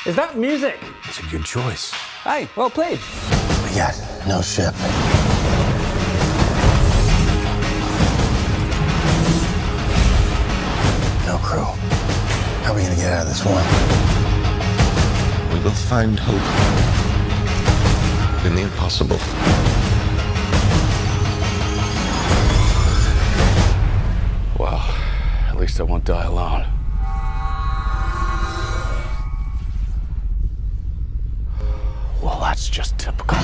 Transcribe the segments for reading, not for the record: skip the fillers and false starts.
Is that music? It's a good choice. Hey, well played. We got no ship. No crew. How are we gonna get out of this one? We will find hope in the impossible. Well, at least I won't die alone. Well, that's just typical.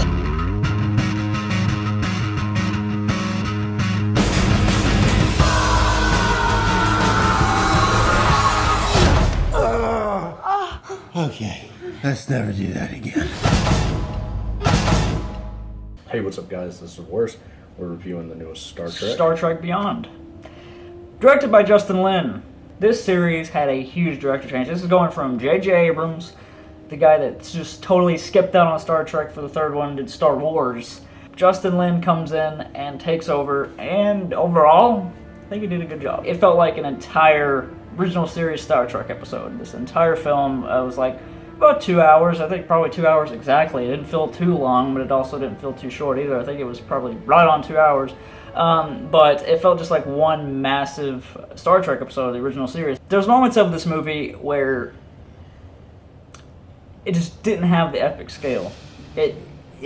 Okay, let's never do that again. Hey, what's up, guys? This is Worse. We're reviewing the newest Star Trek. Star Trek Beyond. Directed by Justin Lin. This series had a huge director change. This is going from J.J. Abrams, the guy that's just totally skipped out on Star Trek for the third one, did Star Wars. Justin Lin comes in and takes over, and overall, I think he did a good job. It felt like an entire original series Star Trek episode. This entire film was like about 2 hours. I think probably 2 hours exactly. It didn't feel too long, but it also didn't feel too short either. I think it was probably right on 2 hours. But it felt just like one massive Star Trek episode of the original series. There's moments of this movie where it just didn't have the epic scale. It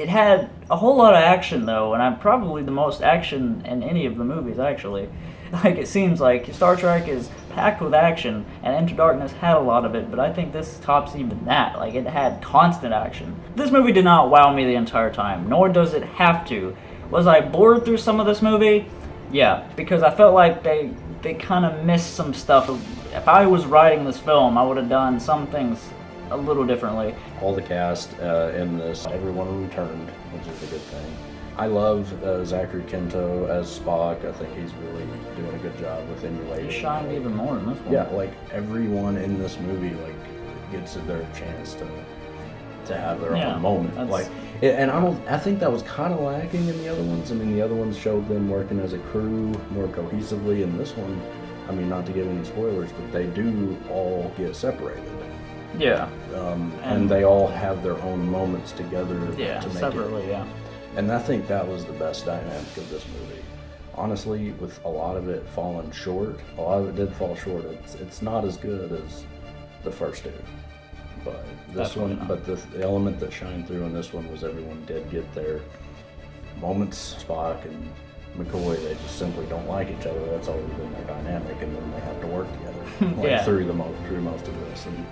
had a whole lot of action though, and probably the most action in any of the movies actually. Like, it seems like Star Trek is packed with action, and Into Darkness had a lot of it, but I think this tops even that. Like, it had constant action. This movie did not wow me the entire time, nor does it have to. Was I bored through some of this movie? Yeah, because I felt like they kind of missed some stuff. If I was writing this film, I would have done some things a little differently. All the cast in this, everyone returned, which is a good thing. I love Zachary Quinto as Spock. I think he's really doing a good job with emulating. He shined even more in this one. Yeah, like everyone in this movie like gets their chance to have their own moment. Like, and I think that was kind of lacking in the other ones. I mean, the other ones showed them working as a crew more cohesively. In this one, I mean, not to give any spoilers, but they do all get separated. Yeah. And they all have their own moments together. Yeah, to make separately. Yeah. And I think that was the best dynamic of this movie. Honestly, with a lot of it falling short, a lot of it did fall short. It's not as good as the first two, but this one, but the element that shined through in this one was everyone did get their moments. Spock and McCoy, they just simply don't like each other. That's always been their dynamic, and then they have to work together like, through most of this. And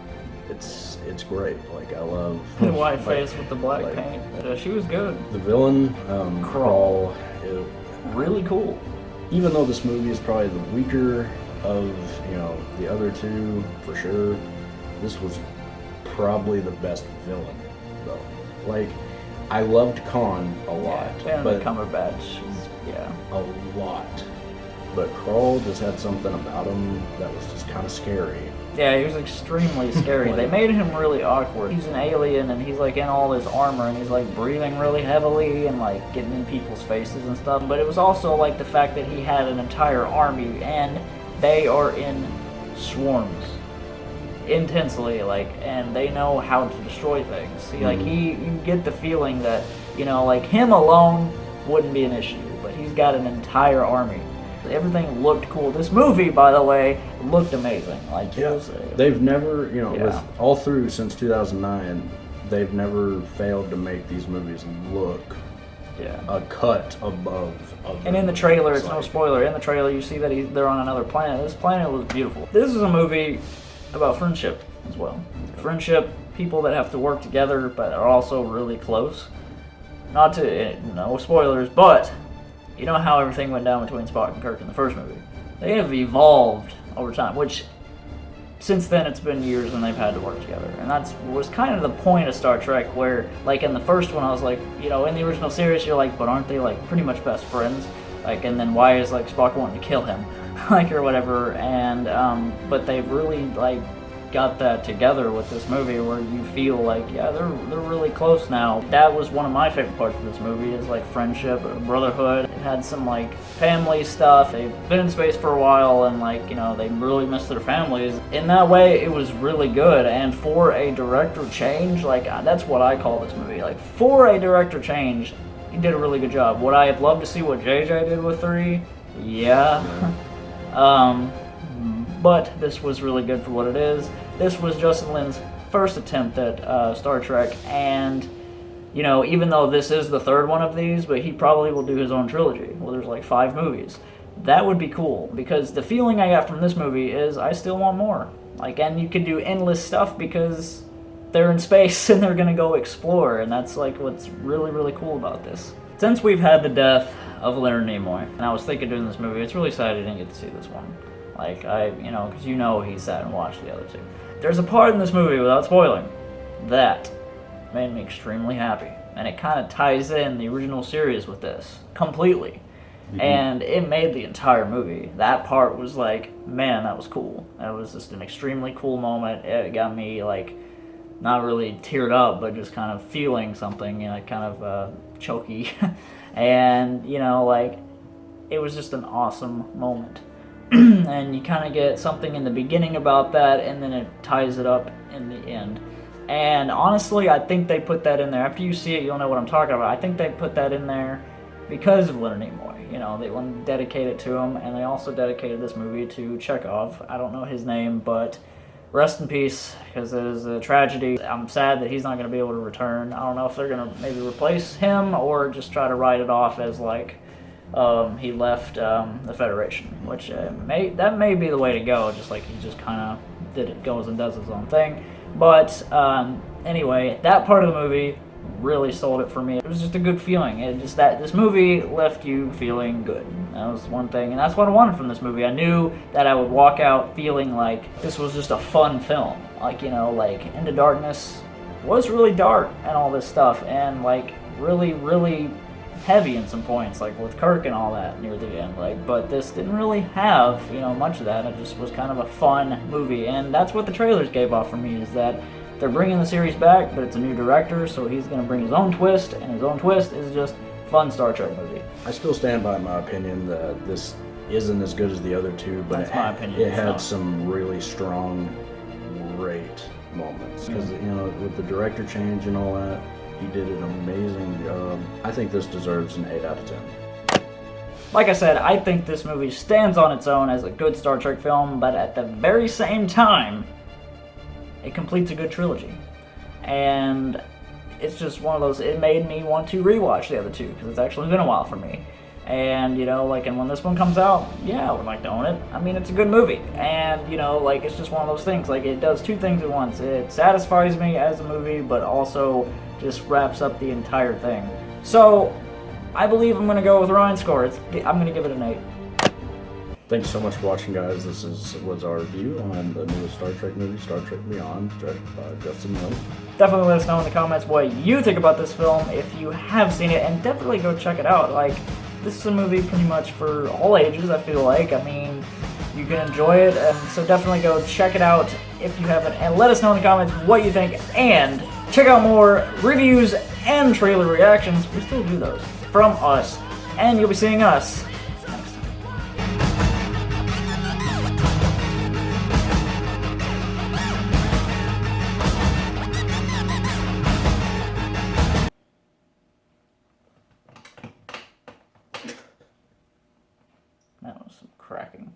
it's great. Like, I love the white face with the black paint. She was good. The villain, Crawl, really cool. Even though this movie is probably the weaker of the other two for sure, this was probably the best villain though. Like, I loved Khan a lot, but Cumberbatch, a lot. But Crawl just had something about him that was just kind of scary. Yeah, he was extremely scary. They made him really awkward. He's an alien, and he's like in all this armor, and he's like breathing really heavily and like getting in people's faces and stuff. But it was also like the fact that he had an entire army, and they are in swarms, intensely, like, and they know how to destroy things. See, like you get the feeling that like him alone wouldn't be an issue, but he's got an entire army. Everything looked cool. This movie, by the way, looked amazing. Like, they've never, with all through since 2009, they've never failed to make these movies look a cut above. And in the trailer, it's no spoiler. In the trailer, you see that they're on another planet. This planet was beautiful. This is a movie about friendship as well. Friendship, people that have to work together, but are also really close. Not to no spoilers, but. You know how everything went down between Spock and Kirk in the first movie. They have evolved over time, which since then it's been years and they've had to work together. And that was kind of the point of Star Trek, where like in the first one I was like, in the original series you're like, but aren't they like pretty much best friends? Like, and then why is like Spock wanting to kill him? Like, or whatever. And but they've really like got that together with this movie, where you feel like they're really close now. That was one of my favorite parts of this movie, is like friendship, brotherhood. had some like family stuff. They've been in space for a while, and like, you know, they really miss their families. In that way, it was really good. And for a director change, like that's what I call this movie. Like for a director change, he did a really good job. Would I have loved to see what JJ did with 3? Yeah. But this was really good for what it is. This was Justin Lin's first attempt at Star Trek, and you know, even though this is the third one of these, but he probably will do his own trilogy. Well, there's like 5 movies. That would be cool, because the feeling I got from this movie is I still want more. Like, and you could do endless stuff because they're in space and they're gonna go explore, and that's like what's really, really cool about this. Since we've had the death of Leonard Nimoy, and I was thinking doing this movie, it's really sad I didn't get to see this one. Like, you know, because you know he sat and watched the other 2. There's a part in this movie, without spoiling, that made me extremely happy, and it kind of ties in the original series with this completely. And it made the entire movie. That part was like, man, that was cool. That was just an extremely cool moment. It got me like not really teared up, but just kind of feeling something, you know, kind of choky. And you know, like, it was just an awesome moment. And you kind of get something in the beginning about that, and then it ties it up in the end. And honestly, I think they put that in there. After you see it, you'll know what I'm talking about. I think they put that in there because of Leonard Nimoy. You know, they wanted to dedicate it to him, and they also dedicated this movie to Chekhov. I don't know his name, but rest in peace, because it is a tragedy. I'm sad that he's not going to be able to return. I don't know if they're going to maybe replace him or just try to write it off as like he left the Federation, which that may be the way to go. Just like he just kind of goes and does his own thing. But anyway, that part of the movie really sold it for me. It was just a good feeling. It just that this movie left you feeling good. That was one thing, and that's what I wanted from this movie. I knew that I would walk out feeling like this was just a fun film. Like, you know, like Into Darkness was really dark and all this stuff, and like really, really heavy in some points, like with Kirk and all that near the end. Like, but this didn't really have, you know, much of that. It just was kind of a fun movie, and that's what the trailers gave off for me, is that they're bringing the series back, but it's a new director, so he's going to bring his own twist, and his own twist is just fun Star Trek movie. I still stand by my opinion that this isn't as good as the other 2, but That's my opinion. It had some really strong, great moments. Because, you know, with the director change and all that, he did an amazing job. I think this deserves an 8 out of 10. Like I said, I think this movie stands on its own as a good Star Trek film, but at the very same time, it completes a good trilogy. And it's just one of those, it made me want to rewatch the other 2, because it's actually been a while for me. And, you know, like, and when this one comes out, yeah, I would like to own it. I mean, it's a good movie. And, you know, like, it's just one of those things. Like, it does 2 things at once. It satisfies me as a movie, but also just wraps up the entire thing. So, I believe I'm going to go with Ryan's score. I'm going to give it an 8. Thanks so much for watching, guys. This was our review on the newest Star Trek movie, Star Trek Beyond, directed by Justin Lin. Definitely let us know in the comments what you think about this film if you have seen it, and definitely go check it out. Like, this is a movie pretty much for all ages, I feel like. I mean, you can enjoy it, and so definitely go check it out if you haven't, and let us know in the comments what you think, and check out more reviews and trailer reactions. We still do those from us, and you'll be seeing us next time. That was some cracking.